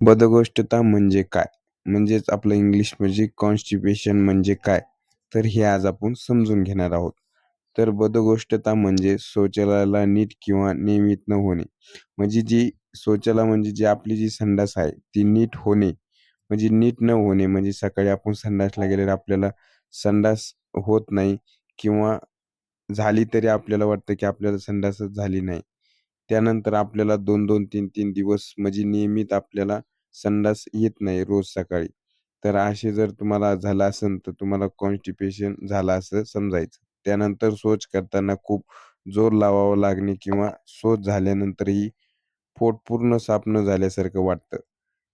बद्धकोष्ठता म्हणजे काय? म्हणजेच आपलं इंग्लिश म्हणजे कॉन्स्टिपेशन म्हणजे काय? तर हे आज आपण समजून घेणार आहोत. तर बद्धकोष्ठता म्हणजे शौचालयाला नीट किंवा नियमित न होणे. म्हणजे शौचालय म्हणजे जी आपली संडास आहे ती नीट होणे. म्हणजे नीट न होणे म्हणजे सकाळी आपण संडासला गेल्यावर आपल्याला संडास होत नाही किंवा झाली तरी आपल्याला वाटतं की आपल्याला संडासच झाली नाही. त्यानंतर आपल्याला 2-2, 3-3 दिवस म्हणजे नियमित आपल्याला संडास येत नाही रोज सकाळी. तर असे जर तुम्हाला झालं असेल तर तुम्हाला कॉन्स्टिपेशन झालं असं समजायचं. त्यानंतर शौच करताना खूप जोर लावावा लागणे किंवा शौच झाल्यानंतरही पोट पूर्ण साफ न झाल्यासारखं वाटतं.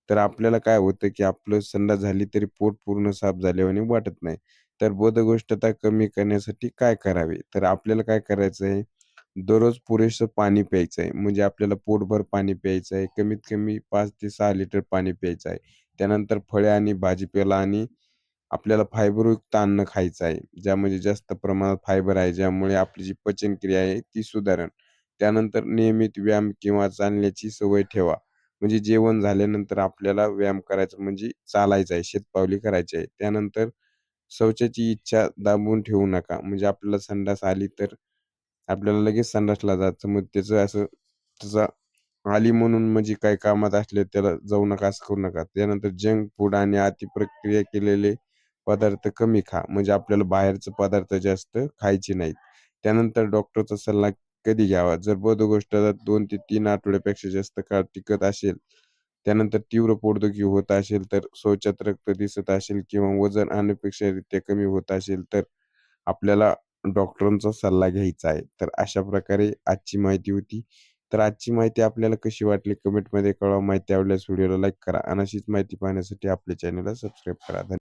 तर आपल्याला काय होतं, की आपलं संडास झाली तरी पोट पूर्ण साफ झाल्यावानी वाटत नाही. तर बद्धकोष्ठता कमी करण्यासाठी काय करावे? तर आपल्याला काय करायचं आहे, दररोज पुरेसं पाणी प्यायचं आहे. म्हणजे आपल्याला पोटभर पाणी प्यायचं आहे. कमीत कमी 5 ते 6 लिटर पाणी प्यायचं आहे. त्यानंतर फळे आणि भाजीपाला आणि आपल्याला फायबरयुक्त अन्न खायचं आहे. ज्यामध्ये जास्त प्रमाणात फायबर आहे, ज्यामुळे आपली जी पचनक्रिया आहे ती सुधारेल. त्यानंतर नियमित व्यायाम किंवा चालण्याची सवय ठेवा. म्हणजे जेवण झाल्यानंतर आपल्याला व्यायाम करायचा म्हणजे चालायचं आहे, शतपावली करायची आहे. त्यानंतर शौचाची इच्छा दाबून ठेवू नका. म्हणजे आपल्याला संडास आली तर आपल्याला लगेच संडासला जायचं. मग त्याचा आली म्हणून म्हणजे काही कामात असले त्याला जाऊ नका, असं करू नका. त्यानंतर जंक फूड आणि अतिप्रक्रिया केलेले पदार्थ कमी खा. म्हणजे आपल्याला बाहेरचे पदार्थ जास्त खायचे नाहीत. त्यानंतर डॉक्टरचा सल्ला कधी घ्यावा? जर बद्धकोष्ठता 2 ते 3 आठवड्यापेक्षा जास्त काळ टिकत असेल, त्यानंतर तीव्र पोटदुखी होत असेल, तर शौचात रक्त दिसत असेल किंवा वजन अनपेक्षितरित्या कमी होत असेल, तर आपल्याला डॉक्टरांचा सल्ला घ्यायचा आहे. तर अशा प्रकारे आजची माहिती होती. तर आजची माहिती आपल्याला कशी वाटली कमेंटमध्ये कळवा. माहिती आवडल्यास व्हिडिओला लाईक करा आणि अशीच माहिती पाहण्यासाठी आपल्या चॅनलला सबस्क्राईब करा.